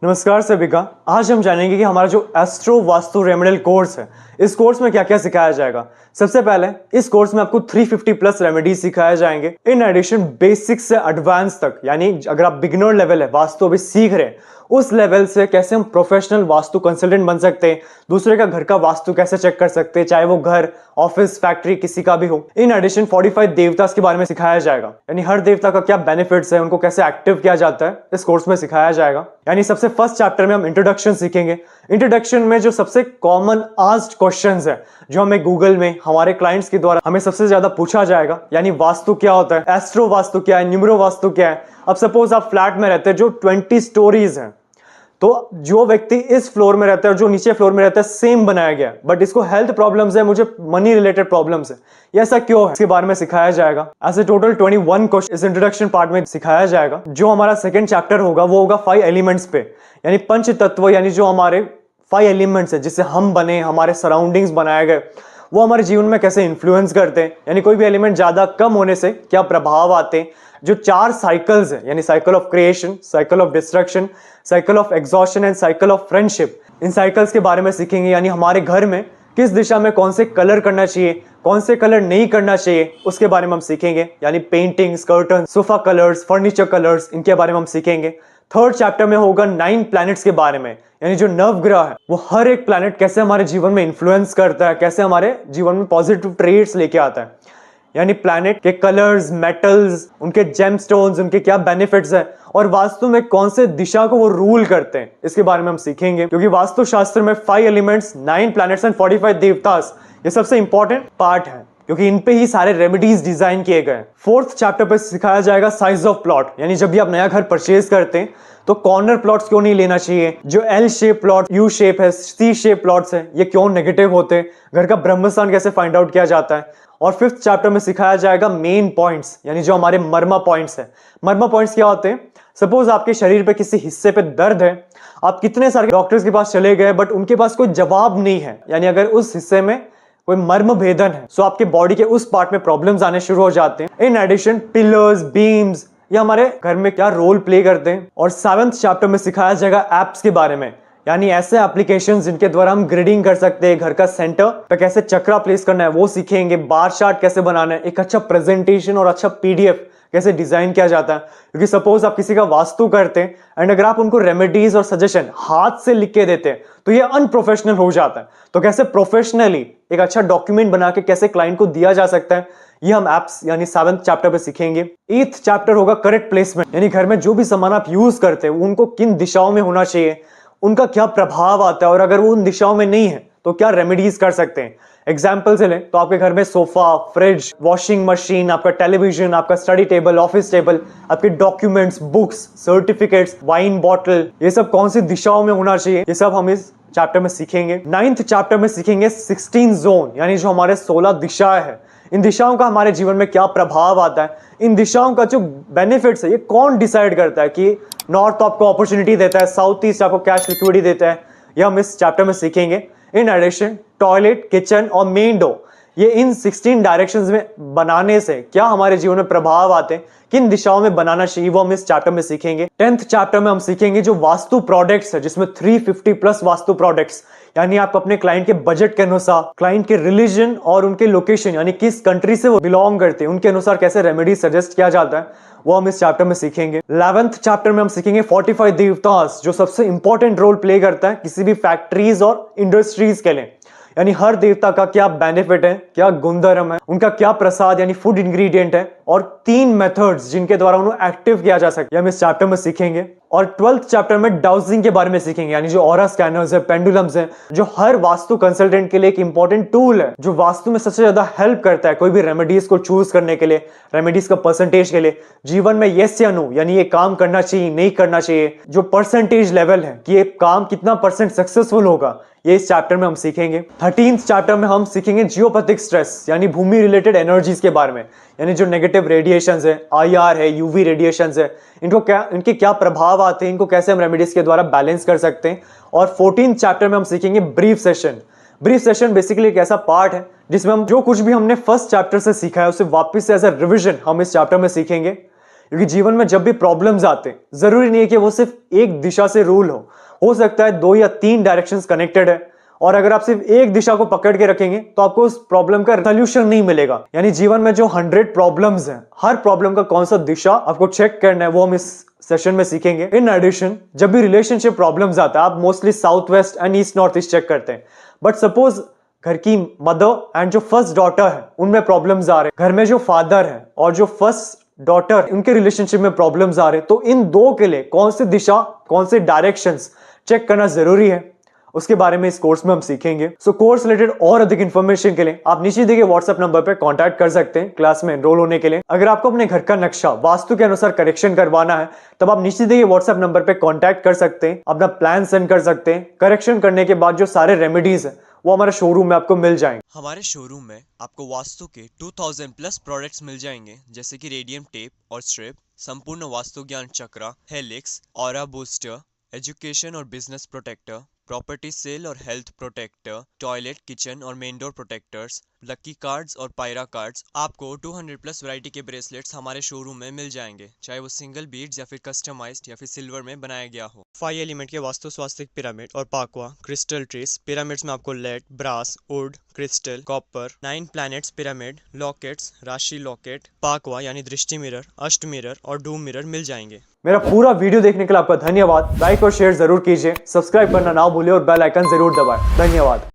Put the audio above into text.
नमस्कार सभी का। आज हम जानेंगे कि हमारा जो एस्ट्रो वास्तु रेमेडियल कोर्स है, इस कोर्स में क्या क्या सिखाया जाएगा। सबसे पहले इस कोर्स में आपको 350 प्लस रेमेडीज सिखाए जाएंगे। इन एडिशन बेसिक से एडवांस तक, यानी अगर आप बिगिनर लेवल है वास्तु अभी सीख रहे हैं, उस लेवल से कैसे हम प्रोफेशनल वास्तु कंसल्टेंट बन सकते हैं, दूसरे का घर का वास्तु कैसे चेक कर सकते हैं, चाहे वो घर, ऑफिस, फैक्ट्री किसी का भी हो। इन एडिशन 45 देवतास के बारे में सिखाया जाएगा, यानी हर देवता का क्या बेनिफिट्स है, उनको कैसे एक्टिव किया जाता है, इस कोर्स में सिखाया जाएगा। यानी सबसे फर्स्ट चैप्टर में हम इंट्रोडक्शन सीखेंगे। इंट्रोडक्शन में जो सबसे कॉमन आस्क्ड क्वेश्चंस है, जो हमें गूगल में हमारे क्लाइंट्स के द्वारा हमें सबसे ज्यादा पूछा जाएगा, यानी वास्तु क्या होता है, एस्ट्रो वास्तु क्या है, न्यूमरो वास्तु क्या है। अब सपोज आप फ्लैट में रहते हैं जो 20 स्टोरीज हैं, तो जो व्यक्ति इस फ्लोर में रहता है और जो नीचे फ्लोर में रहता है सेम बनाया गया, बट इसको हेल्थ प्रॉब्लम्स है, मुझे मनी रिलेटेड प्रॉब्लम्स है, ये ऐसा क्यों है, इसके बारे में सिखाया जाएगा। ऐसे टोटल 21 क्वेश्चन इस इंट्रोडक्शन पार्ट में सिखाया जाएगा। जो हमारा सेकंड चैप्टर होगा वो होगा 5 एलिमेंट्स पे, यानी पंच तत्व, यानी जो हमारे 5 एलिमेंट्स है जिससे हम बने, हमारे सराउंडिंग्स बनाए गए, वो हमारे जीवन में कैसे इन्फ्लुएंस करते हैं, यानी कोई भी एलिमेंट ज्यादा कम होने से क्या प्रभाव आते हैं। जो 4 साइकिल्स है, यानी cycle of creation, cycle of destruction, cycle of exhaustion and cycle of friendship, in cycles के बारे में सीखेंगे। यानी हमारे घर में किस दिशा में कौन से कलर करना चाहिए, कौन से कलर नहीं करना चाहिए, उसके बारे में हम सीखेंगे। यानी paintings, curtain, sofa colours, furniture colours, इनके बारे में हम सीखेंगे। थर्ड चैप्टर में होगा 9 प्लैनेट्स के बारे में, यानी जो नवग्रह है वो हर एक प्लैनेट कैसे हमारे जीवन में इन्फ्लुएंस करता है, कैसे हमारे जीवन में पॉजिटिव ट्रेट्स लेके आता है, यानी प्लैनेट के कलर्स, मेटल्स, उनके जेमस्टोन्स, उनके क्या बेनिफिट्स है, और वास्तु में कौन से दिशा को वो रूल करते हैं, इसके बारे में हम सीखेंगे। क्योंकि वास्तु शास्त्र में 5 एलिमेंट्स, 9 प्लैनेट्स एंड 45 देवतास, ये सबसे इंपॉर्टेंट पार्ट है, क्योंकि इन पे ही सारे रेमेडीज डिजाइन किए गए। फोर्थ चैप्टर पे सिखाया जाएगा साइज ऑफ प्लॉट, यानी जब भी आप नया घर परचेज करते हैं तो कॉर्नर प्लॉट्स क्यों नहीं लेना चाहिए, जो L shape plot, U shape है, सी शेप प्लॉट्स है, ये क्यों नेगेटिव होते हैं, घर का ब्रह्मस्थान कैसे फाइंड आउट किया जाता है। और फिफ्थ चैप्टर में सिखाया जाएगा मेन पॉइंट्स, यानी जो हमारे मर्मा पॉइंट्स है। मर्मा पॉइंट्स क्या होते हैं, सपोज आपके शरीर पे किसी हिस्से पे दर्द है, आप कितने सारे डॉक्टर्स के पास चले गए बट उनके पास कोई जवाब नहीं है, यानी अगर उस हिस्से में कोई मर्म भेदन है, सो आपके बॉडी के उस पार्ट में प्रॉब्लम्स आने शुरू हो जाते हैं। इन एडिशन पिलर्स, बीम्स, ये हमारे घर में क्या रोल प्ले करते हैं। और 7th चैप्टर में सिखाया जाएगा एप्स के बारे में, यानी ऐसे एप्लीकेशंस जिनके द्वारा हम ग्रिडिंग कर सकते हैं, घर का सेंटर पे कैसे चक्रा प्लेस करना है वो सीखेंगे, बार चार्ट कैसे बनाना है, एक अच्छा प्रेजेंटेशन और अच्छा पीडीएफ कैसे डिजाइन किया जाता है। क्योंकि सपोज आप किसी का वास्तु करते हैं एंड अगर आप उनको रेमेडीज और सजेशन हाथ से लिख के देते हैं तो ये अनप्रोफेशनल हो जाता है। तो कैसे प्रोफेशनली एक अच्छा डॉक्यूमेंट बना के कैसे क्लाइंट को दिया जा सकता है, ये हम एप्स यानी 7th चैप्टर पे सीखेंगे। 8th चैप्टर होगा करेक्ट प्लेसमेंट, यानी घर में जो भी सामान आप यूज करते हैं उनको किन दिशाओं में होना चाहिए, उनका क्या प्रभाव आता है, और अगर वो उन दिशाओं में नहीं है तो क्या रेमेडीज कर सकते हैं। एग्जाम्पल से लें तो आपके घर में सोफा, फ्रिज, वॉशिंग मशीन, आपका टेलीविजन, आपका स्टडी टेबल, ऑफिस टेबल, आपके documents, books, certificates, wine bottle, ये सब कौन सी दिशाओं में होना चाहिए, ये सब हम इस चैप्टर में सीखेंगे। 9th चैप्टर में सीखेंगे 16 जोन, यानी जो हमारे 16 दिशाएं हैं, इन दिशाओं का हमारे जीवन में क्या प्रभाव आता है, इन दिशाओं का जो बेनिफिट्स है ये कौन डिसाइड करता है कि नॉर्थ आपको अपॉर्चुनिटी देता है, साउथ ईस्ट आपको कैश लिक्विडिटी देता है, ये हम इस चैप्टर में सीखेंगे। इन एडिशन टॉयलेट, किचन और मेन डोर, ये इन 16 डायरेक्शंस में बनाने से क्या हमारे जीवन में प्रभाव आते हैं, किन दिशाओं में बनाना चाहिए, वो हम इस चैप्टर में सीखेंगे। 10th चैप्टर में हम सीखेंगे जो वास्तु प्रोडक्ट्स है, जिसमें 350 प्लस वास्तु प्रोडक्ट्स, यानी आप अपने क्लाइंट के बजट के अनुसार, क्लाइंट के रिलीजन और उनके लोकेशन, यानी किस कंट्री से वो बिलोंग करते हैं, उनके अनुसार कैसे रेमेडी सजेस्ट किया जाता है, वो हम इस चैप्टर में सीखेंगे। 11th चैप्टर में हम सीखेंगे 45 देवतास, जो सबसे इंपॉर्टेंट रोल प्ले करता है किसी भी फैक्ट्रीज और इंडस्ट्रीज के लिए, यानी हर देवता का क्या बेनिफिट है, क्या गुणधर्म है, उनका क्या प्रसाद यानी फूड इंग्रेडिएंट है, और 3 मेथड्स जिनके द्वारा उन्हें एक्टिव किया जा सकता है, हम इस चैप्टर में सीखेंगे। और 12th चैप्टर में डाउजिंग के बारे में सीखेंगे, यानी जो ऑरा स्कैनर्स है, पेंडुलम्स है, जो हर वास्तु कंसल्टेंट के लिए एक इंपॉर्टेंट टूल है, जो वास्तु में सबसे ज्यादा हेल्प करता है कोई भी रेमेडीज को चूज करने के लिए, रेमेडीज का परसेंटेज के लिए, जीवन में यस या नो, यानी ये काम करना चाहिए, नहीं करना चाहिए, जो परसेंटेज लेवल है कि ये काम कितना % सक्सेसफुल होगा, ये इस चैप्टर में हम सीखेंगे। 13th चैप्टर में हम सीखेंगे जियोपैथिक स्ट्रेस, यानी भूमि रिलेटेड एनर्जीज के बारे में, यानी जो नेगेटिव रेडिएशंस है, आईआर है, यूवी रेडिएशंस है, इनके क्या प्रभाव आते हैं, इनको कैसे हम रेमेडीज के द्वारा बैलेंस कर सकते हैं। और 14th चैप्टर में हम सीखेंगे brief session. Brief session basically एक ऐसा पार्ट है जिसमें हम जो कुछ भी हमने फर्स्ट चैप्टर से सीखा है उसे वापस से एज अ रिविजन हम इस चैप्टर में सीखेंगे। क्योंकि जीवन में जब भी प्रॉब्लम्स आते हैं जरूरी नहीं है कि वो सिर्फ एक दिशा से रूल हो सकता है 2 या 3 डायरेक्शंस कनेक्टेड है, और अगर आप सिर्फ एक दिशा को पकड़ के रखेंगे तो आपको उस प्रॉब्लम का सोल्यूशन नहीं मिलेगा। यानी जीवन में जो 100 प्रॉब्लम्स हैं, हर प्रॉब्लम का कौन सा दिशा आपको चेक करना है वो हम इस सेशन में सीखेंगे। इन एडिशन जब भी रिलेशनशिप प्रॉब्लम्स आता है आप mostly south west and east north east check करते हैं, बट सपोज घर की मदर एंड जो फर्स्ट डॉटर है उनमें प्रॉब्लम्स आ रहे हैं, घर में जो फादर है और जो फर्स्ट डॉटर उनके रिलेशनशिप में प्रॉब्लम्स आ रहे हैं, तो इन दो के लिए कौन सी दिशा, कौन से डायरेक्शंस चेक करना जरूरी है, उसके बारे में इस कोर्स में हम सीखेंगे। सो कोर्स रिलेटेड और अधिक इंफॉर्मेशन के लिए आप नीचे दिए गए व्हाट्सएप नंबर पर कांटेक्ट कर सकते हैं क्लास में एनरोल होने के लिए। अगर आपको अपने घर का नक्शा वास्तु के अनुसार करेक्शन करवाना है तब आप नीचे दिए गए व्हाट्सएप नंबर पर कांटेक्ट कर सकते हैं, अपना प्लान सेंड कर सकते हैं। करेक्शन करने के बाद जो सारे रेमेडीज है वो हमारे शोरूम में आपको मिल जाएंगे। हमारे शोरूम में आपको वास्तु के 2000 प्लस प्रोडक्ट्स मिल जाएंगे, जैसे कि रेडियम टेप और स्ट्रिप, संपूर्ण वास्तु ज्ञान चक्रा, हेलिक्स, ऑरा बूस्टर, एजुकेशन और बिजनेस प्रोटेक्टर, प्रॉपर्टी सेल और हेल्थ प्रोटेक्टर, टॉयलेट, किचन और main door protectors, lucky cards और पायरा कार्ड्स। आपको 200 प्लस वैरायटी के ब्रेसलेट्स हमारे शोरूम में मिल जाएंगे, चाहे वो सिंगल बीड्स या फिर कस्टमाइज्ड या फिर सिल्वर में बनाया गया हो। 5 एलिमेंट के वास्तु स्वास्तिक पिरामिड और पाकवा क्रिस्टल ट्रीज पिरामिड्स में आपको lead, brass, wood, crystal, copper, 9 planets pyramid, lockets, राशि लॉकेट, पाकवा यानी दृष्टि मिरर, अष्ट मिरर और डूम मिरर मिल जाएंगे। मेरा पूरा वीडियो देखने के लिए आपका धन्यवाद। लाइक और शेयर जरूर कीजिए, सब्सक्राइब करना ना भूलिए और बेल आइकन जरूर दबाएं। धन्यवाद।